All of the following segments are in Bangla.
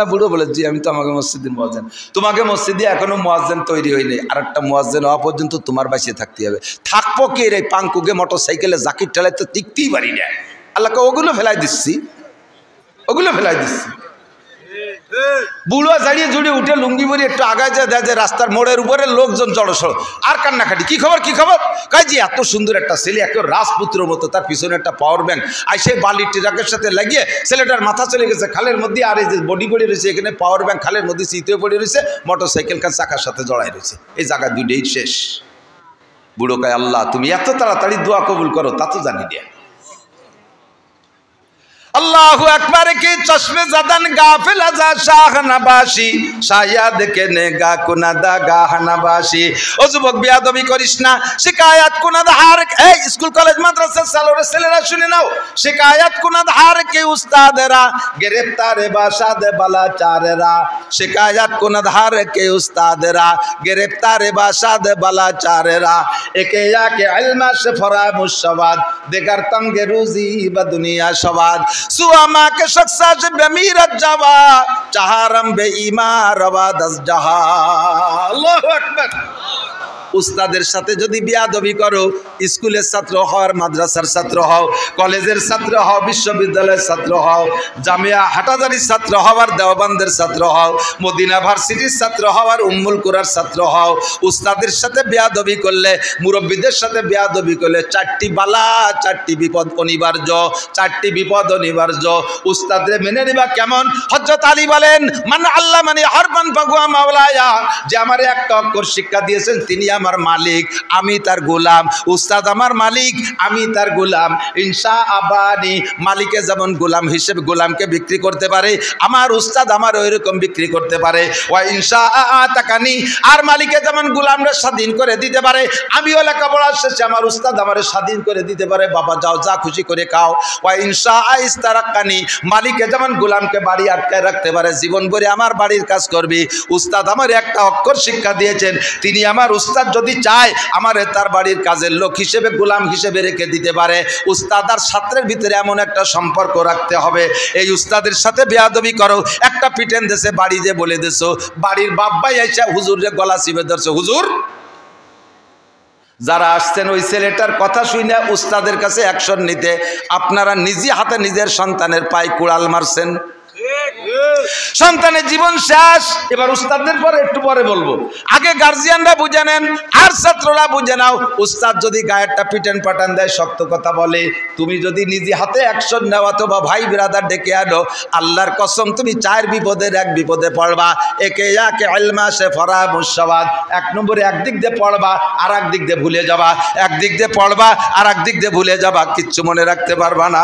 না বুড়ো বলে জি আমি তো আমাকে মসজিদের মুয়াজ্জিন। তোমাকে মসজিদে এখনো মুয়াজ্জিন তৈরি হয়নি, আর একটা মুয়াজ্জিন হওয়া পর্যন্ত তোমার বাঁচিয়ে থাকতে হবে। থাকবো কি রে পাঙ্কুকে মোটরসাইকেলে জাকির ঠেলায় তো টিকতেই পারি না। আল্লাহকে ওগুলো ফেলাই দিচ্ছি, ওগুলো ফেলাই দিচ্ছি। বুড়ো দাঁড়িয়ে জুড়িয়ে উঠে লুঙ্গি পরি একটু আগায় যায়, দেয় যে রাস্তার মোড়ের উপরে লোকজন জড়সড়, আর কান্নাকাটি। কি খবর কি খবর? কাজ যে এত সুন্দর একটা ছেলে, এত রাজপুত্রের মতো, তার পিছনে একটা পাওয়ার ব্যাংক, আর সেই বালির ট্রাকের সাথে লাগিয়ে ছেলেটার মাথা চলে গেছে খালের মধ্যে, আর এই যে বডি পড়ে রয়েছে এখানে পাওয়ার ব্যাংক খালের মধ্যে চিতে পড়ে রয়েছে, মোটরসাইকেল কার চাকার সাথে জড়াই রয়েছে। এই জায়গা দুইটাই শেষ। বুড়ো কয় আল্লাহ তুমি এত তাড়াতাড়ি দোয়া কবুল করো তা তো জানি না। अल्लाहु अकबर की चश्मे जदन गाफिल जा शाह नबाशी शायद के नेगा कुनादा गाह नबाशी। ओ যুবক বিয়াদবি করিস না, শিকায়াত কুনাদা হার এই স্কুল কলেজ মাদ্রাসা সালোরে ছেলেরা শুনে নাও। শিকায়াত কুনাদা হার কে উস্তাদেরা গ্রেফতারে বাসাদে বালাচারেরা। শিকায়াত কুনাদা হার কে উস্তাদেরা গ্রেফতারে বাসাদে বালাচারেরা। একে ইয়াকে ইলমা সে ফরামুশ সওয়াদ দেগার তঙ্গে রুজি বা দুনিয়া সওয়াদ। सुआमा के शख्सा से बेमीरत जवा चाहरम बे ईमा रवा दस जहा। अल्लाहु अकबर। উস্তাদের সাথে যদি বিয়াদবি করো, স্কুলের ছাত্র হও আর মাদ্রাসার ছাত্র হও, কলেজের ছাত্র হও, বিশ্ববিদ্যালয়ের ছাত্র হও, জামিয়া হাটাজারির ছাত্র হও আর দেওবান্দের ছাত্র হও, মদিনা ভার্সিটির ছাত্র হও আর উম্মুল কুরার ছাত্র হও, উস্তাদের সাথে বিয়াদবি করলে, মুরব্বীদের সাথে বিয়াদবি করলে চারটি বালা, চারটি বিপদ অনিবার্য, চারটি বিপদ অনিবার্য। উস্তাদের মেনে নিবা কেমন? হযরত আলী বলেন মান আল্লাহ মানে হারবান ফাগুয়া মাওলায়া, যে আমারে একটা অক্ষর শিক্ষা দিয়েছেন তিনি আমার মালিক, আমি তার গোলাম। উস্তাদ আমার মালিক, আমি তার গোলাম। ইনশা আবানি, মালিকে যেমন গোলাম হিসেবে গোলামকে বিক্রি করতে পারে, আমার উস্তাদ আমার ওই রকম বিক্রি করতে পারে। ওয়া ইনশা আতাকানি, আর মালিকে যেমন গোলামরা স্বাধীন করে দিতে পারে, আমিও লেখাপড়া শেষে আমার উস্তাদ আমার স্বাধীন করে দিতে পারে, বাবা যাও যা খুশি করে খাও। ওয়া ইনশা ইস্তারাকানি, মালিকে যেমন গোলামকে বাড়ি আটকায় রাখতে পারে, জীবন ভরে আমার বাড়ির কাজ করবি। উস্তাদ আমার একটা অক্ষর শিক্ষা দিয়েছেন, তিনি আমার উস্তাদ যদি চায় আমার তার বাড়ির কাজের লোক হিসেবে গোলাম হিসেবে রেখে দিতে পারে। উস্তাদ আর ছাত্রের ভিতরে এমন একটা সম্পর্ক রাখতে হবে। এই উস্তাদের সাথে বেয়াদবি করো, একটা পিটেন দেশে বাড়ি দিয়ে বলে দেছো, বাড়ির বাপ ভাই এসে হুজুরে গলা চিপে ধরছে, হুজুর। যারা আসছেন ওই ছেলেটার কথা শুনে উস্তাদের কাছে অ্যাকশন নিতে, আপনারা নিজে হাতে নিজের সন্তানের পায়ে কুড়াল মারছেন, সন্তানের জীবন শেষ। এবার উস্তাদদের পরে একটু পরে বলবো, আগে গার্জিয়ানরা বুঝে নেন আর ছাত্ররা বুঝে নাও। উস্তাদ যদি গায়েরটা পিটান পাটান দেয়, শক্ত কথা বলে, তুমি যদি নিজে হাতে অ্যাকশন নাও অথবা ভাই বিরাদার ডেকে আনো, আল্লাহর কসম তুমি চার বিপদের এক বিপদে পড়বা। একে ইয়াকে ইলমা সে ফরামুশ সওয়াদ, এক নম্বরে একদিক দিয়ে পড়বা আর একদিক দিয়ে ভুলে যাবা, একদিক দিয়ে পড়বা আর একদিক দিয়ে ভুলে যাবা, কিচ্ছু মনে রাখতে পারবা না।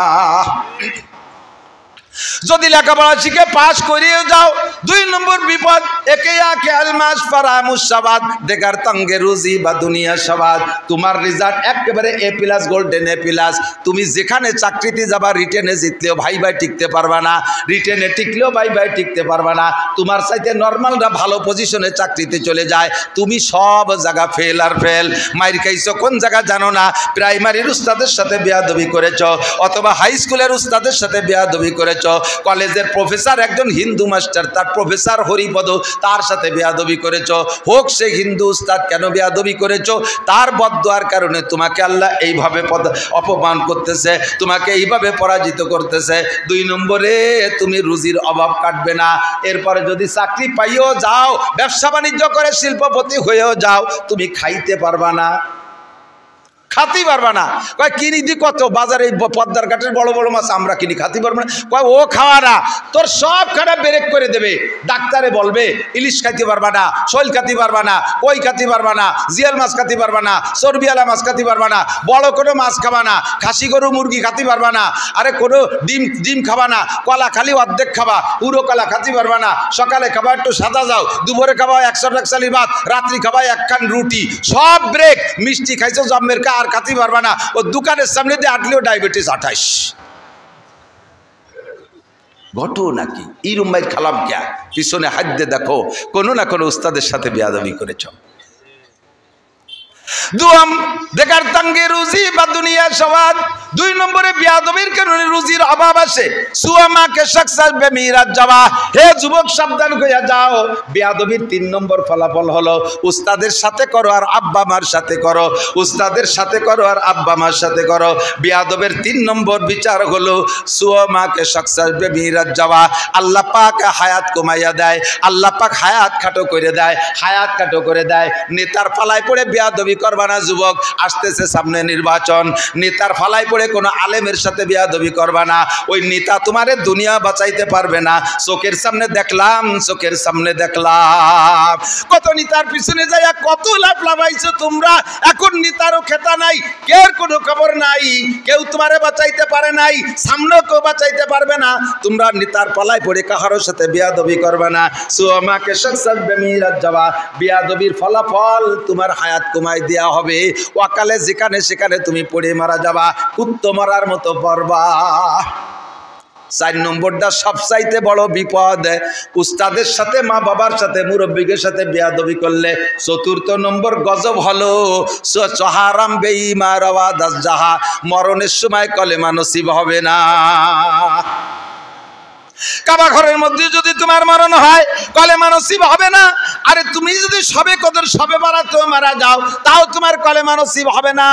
যদি লেখাপড়া শিখে পাস করিয়ে যাও, দুই নম্বর বিপদ, একে ইয়াকে আলমাস ফারামুশ সাবাদ দেগার তঙ্গে রুজি বা দুনিয়া সাবাদ। তোমার রেজাল্ট একেবারে এ প্লাস, গোল্ডেন এ প্লাস। তুমি যেখানে চাকরিতে যাবা, রিটেনে জিতলেও ভাই ভাই টিকতে পারবা না, রিটেনে টিকলেও ভাই ভাই টিকতে পারবা না। তোমার চাইতে নর্মালরা ভালো পজিশনে চাকরিতে চলে যায়, তুমি সব জায়গা ফেল আর ফেল। মাইর খাইছো কোন জায়গা জানো না, প্রাইমারির উস্তাদের সাথে বেয়াদবি করেছ, অথবা হাই স্কুলের উস্তাদের সাথে বেয়াদবি করেছ, কলেজের প্রফেসর একজন হিন্দু মাস্টার, তার প্রফেসর হরিপদ, তার সাথে বেয়াদবি করেছ। হোক সে হিন্দু উস্তাদ, কেন বেয়াদবি করেছ? তার বদদুয়ার কারণে তোমাকে আল্লাহ এইভাবে অপমান করতেছে, তোমাকে এইভাবে পরাজিত করতেছে। দুই নম্বরে তুমি রুজির অভাব কাটবে না। এরপরে যদি চাকরি পাইও যাও, ব্যবসা বাণিজ্য করে শিল্পপতি হয়েও যাও, তুমি খাইতে পারবা না, খাতেই পারবা না। কয় কিনি দি কত, বাজারে পদ্মার ঘাটের বড় বড় মাছ আমরা কিনি, খাতে পারবো না। কয় ও খাওয়া না, তোর সব খানা ব্রেক করে দেবে। ডাক্তারে বলবে ইলিশ খাইতে পারবা না, শৈল খাতে পারবা না, কই খাতে পারবা না, জিয়াল মাছ খাতে পারবা না, চর্বিওয়ালা মাছ খাতে পারবা না, বড় কোনো মাছ খাবা না, খাসি গরু মুরগি খাতে পারবা না, আরে কোনো ডিম খাবা না, কলা খালি অর্ধেক খাবা, পুরো কলা খাতে পারবা না। সকালে খাবা একটু সাদা যাও, দুপুরে খাবা 100 টাকসালি ভাত, রাত্রি খাবা একখান রুটি, সব ব্রেক। মিষ্টি খাইছো জম্মের কা, আর খাতে পারবা না। ও দোকানের সামনে দিয়ে আটলেও ডায়াবেটিস 28। ঘটনা কি? ইরুম্বাই খালাম ক্যা, পিছনে হাত দিয়ে দেখো, কোনো না কোনো উস্তাদের সাথে বেয়াদবি করেছ। দুম দেখার তঙ্গে রুজি বা দুনিয়া সওয়াদ। 2 নম্বরে বিয়াদবির কারণে রুজির অভাব আসে। সুয়ামাকে শাকসার বেমিরাজ যাওয়া। হে যুবক সাবধান হইয়া যাও, বিয়াদবির 3 নম্বর ফলাফল হলো উস্তাদের সাথে করো আর আব্বা মার সাথে করো, উস্তাদের সাথে করো আর আব্বা মার সাথে করো। বিয়াদবের 3 নম্বর বিচার হলো সুয়ামাকে শাকসার বেমিরাজ যাওয়া। আল্লাহ পাক হায়াত কমাইয়া দেয়, আল্লাহ পাক হায়াত খাটো করে দেয়, হায়াত খাটো করে দেয়। নেতার ফালায় পড়ে বিয়াদবি করবা না যুবক, আসতেছে সামনে নির্বাচন। নেতার ফালায় পড়ে কোনো আলেমের সাথে বিয়াদবি করবা না, ওই নেতা তোমারে দুনিয়া বাঁচাইতে পারবে না। চোখের সামনে দেখলাম, চোখের সামনে দেখলাম কত নেতার পিছনে যাইয়া কত লাভ লাভাইছো তোমরা। এখন নেতারও খেতা নাই, কেউ কোনো খবর নাই, কেউ তোমারে বাঁচাইতে পারে নাই, সামনেও কেউ বাঁচাইতে পারবে না। তোমরা নেতার পালায় পড়ে কাহারোর সাথে বিয়াদবি করবে না। সুমাকে শাকসাত বেমিরাজ যাওয়া, বিয়াদবির ফলাফল তোমার হায়াত কমাই দেয়া হবে। ওয়াকালে যেখানে সেখানে তুমি পড়ে মারা যাবা, কুত্তো মারার মতো পড়বা। 4 নম্বরটা সবচাইতে বড় বিপদ, উস্তাদের সাথে মা বাবার সাথে মুরব্বীদের সাথে বিয়াদবি করলে। 4র্থ নম্বর গজব হলো সহারাম বেঈমান ওয়াদাস জাহা, মরণের সময় কলেমা নসিব হবে না। কাবা ঘরের মধ্যে যদি তোমার মরণ হয়, কলেমা নসিব হবে না। আরে তুমি যদি সবে কদর সবে বারাতেও মারা যাও, তাও তোমার কলেমা নসিব হবে না।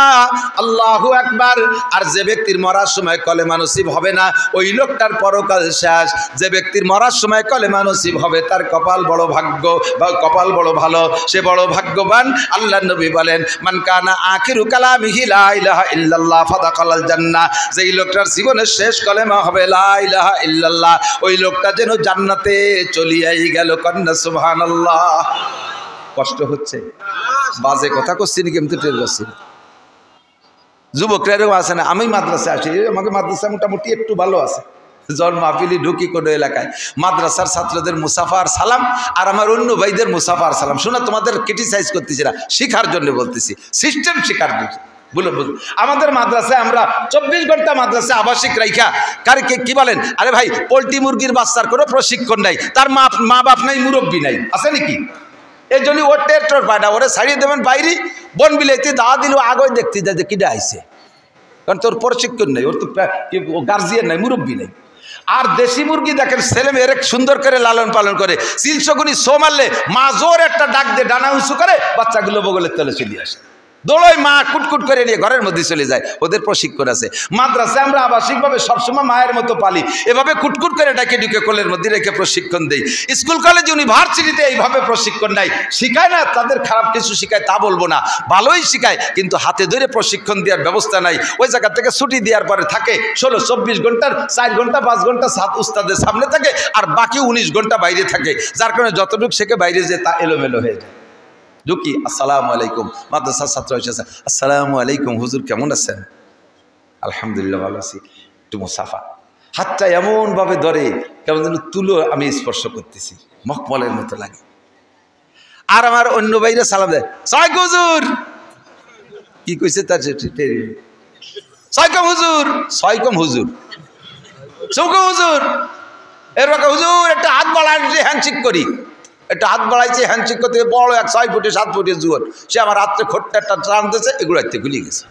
আল্লাহু আকবার। আর যে ব্যক্তির মরার সময় কলেমা নসিব হবে না, ওই লোকটার পরকাল শেষ। যে ব্যক্তির মরার সময় কলেমা নসিব হবে, তার কপাল বড় ভাগ্য বা কপাল বড় ভালো, সে বড় ভাগ্যবান। আল্লাহর নবী বলেন, মান কানা আখিরু কালামিহি লা ইলাহা ইল্লাল্লাহ ফাদাখালাল জান্নাহ। যেই লোকটার জীবনের শেষ কলেমা হবে লা ইলাহা ইল্লাল্লাহ, ওই লোকটা যেন জান্নাতে চলিয়াই গেল। কন্যা সুবহানাল্লাহ। কষ্ট হচ্ছে, বাজে কথা করছি নাকি আমি তো টের পাচ্ছি। যুবকরা এরকম আছে না, আমি মাদ্রাসায় আসি, আমাকে মাদ্রাসা মোটামুটি একটু ভালো আছে। যখন মাহফিলি ঢুকি কোনো এলাকায়, মাদ্রাসার ছাত্রদের মুসাফার সালাম আর আমার অন্য ভাইদের মুসাফার সালাম শোনা, তোমাদের ক্রিটিসাইজ করতেছি না, শিখার জন্য বলতেছি, সিস্টেম শিখার জন্য। বলুন আমাদের মাদ্রাসায় আমরা 24 ঘন্টা মাদ্রাসায় আবাসিক রাইখা কারকে কি বলেন, আরে ভাই পোল্ট্রি মুরগির বাচ্চার কোনো প্রশিক্ষণ নাই, তার মা বাপ নাই, মুরব্বী নাই, আছে নাকি? এই জন্য ওর টের পায়না, ওরে ছাড়িয়ে দেবেন বাইরে। বন বিলাইতে দাওয়া দিল আগে দেখতে যায় যে কিডা আইছে, কারণ তোর প্রশিক্ষণ নেই, ওর তো গার্জিয়ান নাই, মুরব্বী নেই। আর দেশি মুরগি দেখেন ছেলে মেয়ের সুন্দর করে লালন পালন করে, 300 গুণি সো মারলে মা জোর একটা ডাক দিয়ে ডানা উঁচু করে বাচ্চাগুলো বগলের তলে চলে আসে, দোলোই মা কুটকুট করে নিয়ে ঘরের মধ্যে চলে যায়। ওদের প্রশিক্ষণ আছে। মাদ্রাসায় আমরা আবাসিকভাবে সবসময় মায়ের মতো পালি, এভাবে কুটকুট করে ডাকে ঢুকে কোলের মধ্যে রেখে প্রশিক্ষণ দেই। স্কুল কলেজ ইউনিভার্সিটিতে এইভাবে প্রশিক্ষণ নাই, শিখায় না, তাদের খারাপ কিছু শিখায় তা বলবো না, ভালোই শিখায়, কিন্তু হাতে ধরে প্রশিক্ষণ দেওয়ার ব্যবস্থা নাই। ওই জায়গা থেকে ছুটি দেওয়ার পরে থাকে 16-24 ঘন্টার 4 ঘন্টা 5 ঘন্টা উস্তাদের সামনে থাকে, আর বাকি 19 ঘন্টা বাইরে থাকে, যার কারণে যতটুকু শেখে বাইরে যে তা এলোমেলো হয়ে যায়। ঢুকি, আসসালামু আলাইকুম, মাদ্রাসার ছাত্র এসেছে, আসসালামু আলাইকুম হুজুর কেমন আছেন? আলহামদুলিল্লাহ ভালো আছি। একটু মুসাফা, হাতটা এমনভাবে ধরে কেমন যেন তুলো আমি স্পর্শ করতেছি, মখমলের মতো লাগে। আর আমার অন্য ভাইরা সালাম দেয়, সালাম হুজুর, কি কইছে তার সাইকম হুজুর, সাইকম হুজুর, সৌকম হুজুর, এরকম হুজুর একটা হাত বাড়ায় হ্যান্ডশেক করি, একটা হাত বাড়াইছে হ্যান্ডশেক করতে, বড় এক 6 ফুটে 7 ফুটের যুবক, সে আমার হাতে খোট্টা একটা টান দিয়েছে, এগুলো হাতে খুলে গেছে,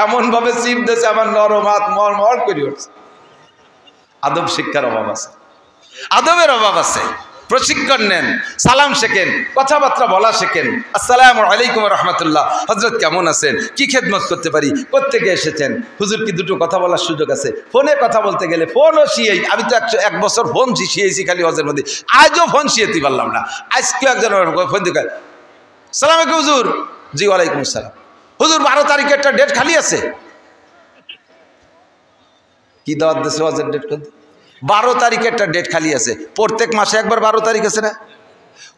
এমন ভাবে চিপ দিয়েছে আমার নরম হাত মর করে উঠছে। আদব শিক্ষার অভাব আছে, আদবের অভাব আছে। প্রশিক্ষণ নেন, সালাম শেখেন, কথাবার্তা বলা শেখেন। আসসালামু আলাইকুম রহমতুল্লাহ, হজরত কেমন আছেন, কি খেদমত করতে পারি, কোত্থেকে এসেছেন, হুজুর কি দুটো কথা বলার সুযোগ আছে? ফোনে কথা বলতে গেলে ফোনও শিয়েই, আমি তো 1 বছর ফোন শিয়েছি খালি হজের মধ্যে, আজও ফোন শিয়েতে পারলাম না। আজকেও একজন ফোন দিয়ে সালাম আলাইকুম হুজুর, জি ওয়ালাইকুম আসসালাম, হুজুর 12 তারিখে একটা ডেট খালি আছে। কি দাওয়াত দিয়েছে হজের ডেট? 12 তারিখে একটা ডেট খালি আছে। প্রত্যেক মাসে একবার 12 তারিখ আছে না?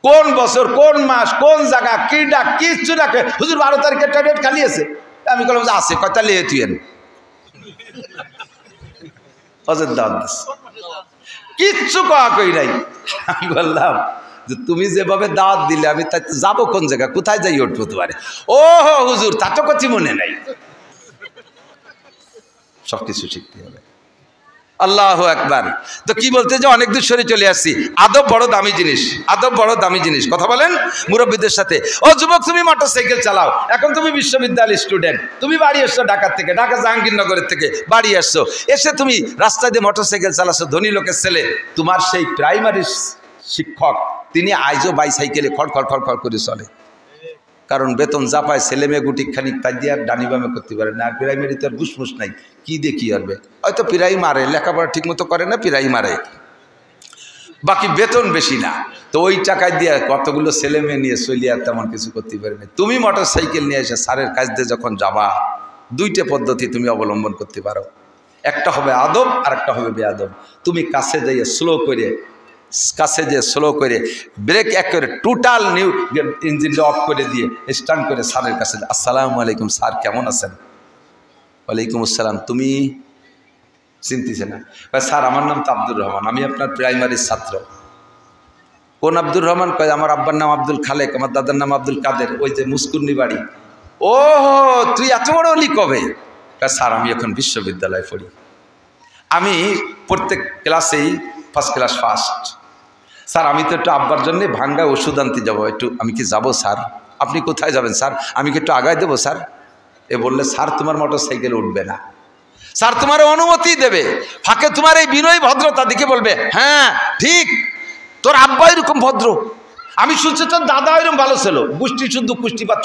কোন বছর, কোন মাস, কোন জায়গা, কি ডাক, কিচ্ছু ডাকে, হুজুর 12 তারিখে একটা ডেট খালি আছে। আমি বললাম যে আছে, কয়টা লিয়ে তুইন হজের দাওয়াত দিস, কিচ্ছু কই নাই। আমি বললাম যে তুমি যেভাবে দাওয়াত দিলে আমি তাই যাবো কোন জায়গা, কোথায় যাই উঠবো তোমারে? ও হুজুর তা তো কিছু মনে নাই। সবকিছু শিখতে হবে। আল্লাহু আকবার। তো কি বলতে যে অনেক দূর সরে চলে আসছি, আদব বড় দামি জিনিস, আদব বড় দামি জিনিস। কথা বলেন মুরব্বীদের সাথে। ও যুবক, তুমি মোটরসাইকেল চালাও, এখন তুমি বিশ্ববিদ্যালয়ের স্টুডেন্ট, তুমি বাড়ি এসছো ঢাকা থেকে, ঢাকা জাহাঙ্গীরনগরের থেকে বাড়ি আসছো, এসে তুমি রাস্তা দিয়ে মোটরসাইকেল চালাচ্ছ, ধনী লোকের ছেলে। তোমার সেই প্রাইমারি শিক্ষক তিনি আজও বাইসাইকেলে খড়খড় খড়খড় করে চলে, কারণ বেতন যা পায় ছেলে মেয়ে গুটি খানিক তাই দিয়ে আর ডানি বামে করতে পারে না। আর প্রাইমারিতে আর ঘুষমুস নাই, কি দিয়ে কি করবে? হয়তো পিরাই মারে, লেখাপড়া ঠিক মতো করে না, পিরাই মারে, বাকি বেতন বেশি না। তো ওই টাকায় দিয়ে কতগুলো ছেলে মেয়ে নিয়ে চলিয়ে আর তেমন কিছু করতে পারে না। তুমি মোটর সাইকেল নিয়ে এসে স্যারের কাছ দিয়ে যখন যাবা, দুইটা পদ্ধতি তুমি অবলম্বন করতে পারো, একটা হবে আদব আর একটা হবে বেআদব। তুমি কাছে যাইয়ে স্লো করে ব্রেক এক করে টোটাল নিউ ইঞ্জিনটা অফ করে দিয়ে স্টার্ট করে স্যারের কাছে, আসসালামু আলাইকুম স্যার, কেমন আছেন? ওয়ালাইকুম আসসালাম। তুমি চিনতেছে না? স্যার আমার নাম তো আব্দুর রহমান, আমি আপনার প্রাইমারির ছাত্র। কোন আব্দুর রহমান? কয় আমার আব্বার নাম আব্দুল খালেক, আমার দাদার নাম আব্দুল কাদের, ওই যে মুস্কুন্নি বাড়ি। ও তুই এত বড় হলি কবে? স্যার আমি এখন বিশ্ববিদ্যালয়ে পড়ি, আমি প্রত্যেক ক্লাসেই ফার্স্ট ক্লাস ফার্স্ট। স্যার আমি তো একটু আব্বার জন্য ভাঙ্গা ওষুধ আনতে যাবো, একটু আমি কি যাবো স্যার? আপনি কোথায় যাবেন স্যার? আমি কি একটু আগায় দেবো স্যার? এ বললে স্যার তোমার মোটর সাইকেল উঠবে না, স্যার তোমার অনুমতি দেবে। ফাঁকে তোমার এই বিনয় ভদ্রতা দেখে বলবে, হ্যাঁ ঠিক, তোর আব্বা এরকম ভদ্র, আমি শুনছি তোর দাদা এরকম ভালো ছিল, গোষ্ঠী শুদ্ধ কুষ্টিপাত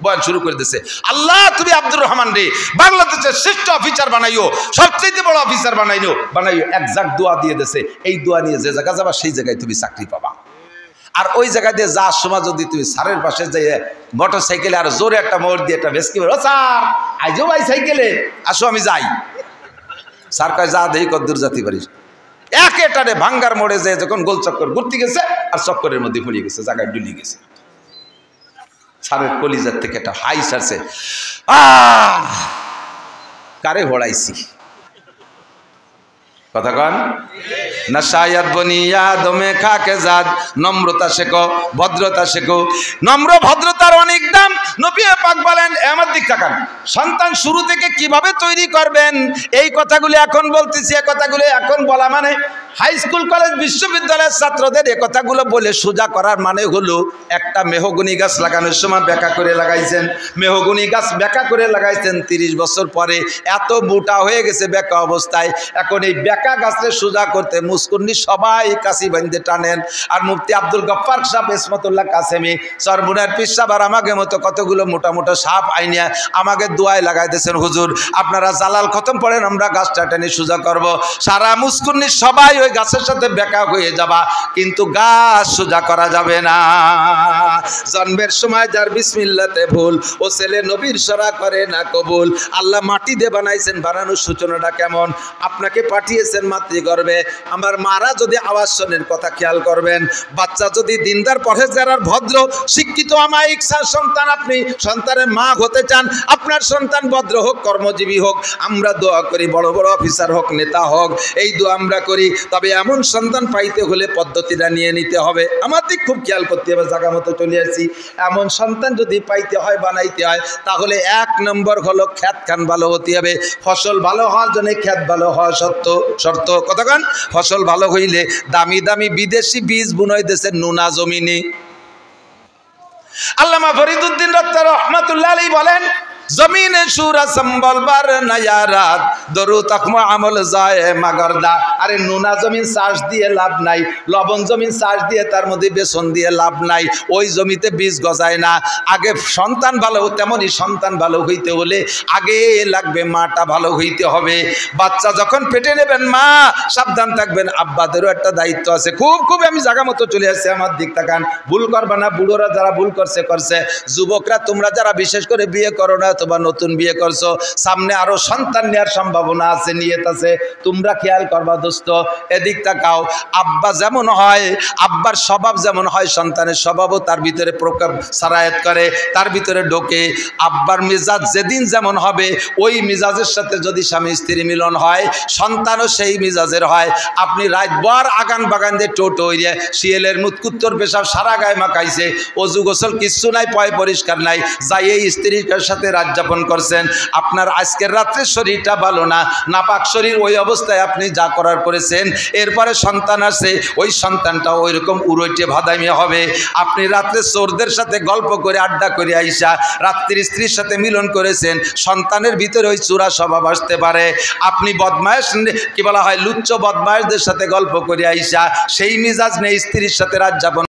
বয়ান শুরু করে দিয়েছে। আল্লাহ তুমি আব্দুর রহমান রে বাংলাদেশের শ্রেষ্ঠ অফিসার বানাইও, সবচেয়ে বড় অফিসার বানাইও। একজাক্ট দোয়া দিয়ে দিয়েছে, এই দোয়া নিয়ে যে জায়গা যাবা সেই জায়গায় তুমি চাকরি পাবা। আর ওই জায়গা দিয়ে যাওয়ার সময় যদি তুমি স্যারের পাশে যাইয়ে মোটর সাইকেলে আর জোরে একটা মোড় দিয়ে একটা ভেসকি বলো, স্যার আইজো ভাই সাইকেলে আসো আমি যাই। স্যার কয় যা দেই কদ্দূর যেতে পারিস। একেটারে ভাঙ্গার মোড়ে যে যখন গোল চক্কর ঘুরতে গেছে আর চক্করের মধ্যে পড়ে গেছে, জায়গায় ডুলি গেছে। স্যারের কলিজার থেকে একটা হাই সারছে, কারে হড়াইছি। কথা কন না? শায়াদ বনিয়া দমে খাকে জাদ, নম্রতা শেখো, ভদ্রতা শেখো। নম্র ভদ্রতার অনেক দাম। নবী পাক বলেন, আমার দিক তাকান, সন্তান শুরু থেকে কিভাবে তৈরি করবেন এই কথাগুলি এখন বলতেছি। এই কথাগুলি এখন বলা মানে হাই স্কুল কলেজ বিশ্ববিদ্যালয়ের ছাত্রদের এ কথাগুলো বলে সোজা করার মানে হলো, একটা মেহগনি গাছ লাগানোর সময় ব্যাকা করে লাগাইছেন, মেহগনি গাছ ব্যাকা করে লাগাইছেন, 30 বছর পরে এত মোটা হয়ে গেছে ব্যাকা অবস্থায়। এখন এই ব্যাকা গাছকে সোজা করতে মুস্কুন্নি সবাই কাশি বান্ধে টানেন। আর মুফতি আব্দুল গফফার সাহেব ইসমতুল্লাহ কাসেমি, সরমুনার পীর সাহেব আর আমাকে মতো কতগুলো মোটা মোটা সাপ আইনিয়া আমাকে দোয়ায় লাগাইতেছেন, হুজুর আপনারা জালাল খতম পড়েন, আমরা গাছটা টেনে সোজা করব। সারা মুস্কুন্নি সবাই ওই গাছের সাথে বেকা হয়ে যাবা, কিন্তু গাছ সোজা করা যাবে না। জন্মের সময় যার বিসমিল্লাতে ভুল, ও ছেলে নবীর সরা করে না কবুল। আল্লাহ মাটি দিয়ে বানাইছেন, বানানোর সূচনাটা কেমন? আপনাকে পাঠিয়েছেন মাতৃগর্ভে। আমার মারা যদি আওয়াজ শোনেন, কথা খেয়াল করবেন, বাচ্চা যদি দিনদার পরহেজগার আর ভদ্র শিক্ষিত আমায়িক সন্তান, আপনি সন্তানের মা হতে চান, আপনার সন্তান ভদ্র হোক, কর্মজীবী হোক, আমরা দোয়া করি বড় বড় অফিসার হোক, নেতা হোক, এই দোয়া আমরা করি। তবে এমন সন্তান পাইতে হলে পদ্ধতিটা নিয়ে নিতে হবে। আমাদের খুব খেয়াল করতে হবে, জায়গা মতো চলে আসছি। এমন সন্তান যদি পাইতে হয়, বানাইতে হয়, তাহলে 1 নম্বর হলো খেত খান ভালো হতে হবে। ফসল ভালো হওয়ার জন্য খেত ভালো হওয়া শর্ত। কতক্ষণ ফসল ভালো হইলে দামি দামি বিদেশি বীজ বুনই দেশের নুনা জমিনে। আল্লামা ফরিদউদ্দিন রহমাতুল্লাহ আলাইহি বলেন, জমিনে সুরা সম্বল বার নায়ারাত দরু তকমা আমল যায় মাগরদা। আরে নোনা জমিন চাষ দিয়ে লাভ নাই, লবণ জমিন চাষ দিয়ে তার মধ্যে বেসন দিয়ে লাভ নাই, ওই জমিতে বীজ গজায় না। আগে সন্তান ভালো, তেমনই সন্তান ভালো হইতে হলে আগে লাগবে মাটা ভালো হইতে হবে। বাচ্চা যখন পেটে নেবেন, মা সাবধান থাকবেন, আব্বাদেরও একটা দায়িত্ব আছে। খুব আমি জায়গা মতো চলে আসছি, আমার দিক তাকান, ভুল করবা না। বুড়োরা যারা ভুল করছে, যুবকরা তোমরা যারা বিশেষ করে বিয়ে করো না, তোমার নতুন বিয়ে করছো, সামনে আরো সন্তান নেওয়ার সম্ভাবনা আছে, নিয়ত আছে, তোমরা খেয়াল করবা দোস্ত। এদিক তাকাও, আব্বা যেমন হয়, আব্বার স্বভাব যেমন হয়, সন্তানের স্বভাবও তার ভিতরে প্রকার সারায়াত করে, তার ভিতরে ঢোকে। আব্বার মেজাজ যেদিন যেমন হবে, ওই মেজাজের সাথে যদি স্বামী স্ত্রী মিলন হয়, সন্তানও সেই মেজাজের হয়। আপনি রাতভর আগান বাগান দিয়ে টোটো হইয়ে শিয়ালের মুতকুত্তর পেশাব সারা গায়ে মাখাইছে, অজু গোসল কিচ্ছু নাই, পয় পরিষ্কার নাই, যাই এই স্ত্রীর সাথে রাত রাত যাপন করছেন, আপনার আজকের রাত্রে শরীরটা ভালো না, নাপাক শরীর, ওই অবস্থায় আপনি যা করার করেছেন, এরপরে সন্তান আছে, ওই সন্তানটা ওই রকম উড়ইটে ভাদাইমে হবে। আপনি রাত্রে চোরদের সাথে গল্প করে আড্ডা করে আইসা রাত্রির স্ত্রীর সাথে মিলন করেছেন, সন্তানের ভিতরে ওই চূড়া স্বভাব আসতে পারে। আপনি বদমায়েশ, কি বলা হয়, লুচ্চ বদমায়েশদের সাথে গল্প করে আইসা সেই মিজাজ নেই, স্ত্রীর সাথে রাত যাপন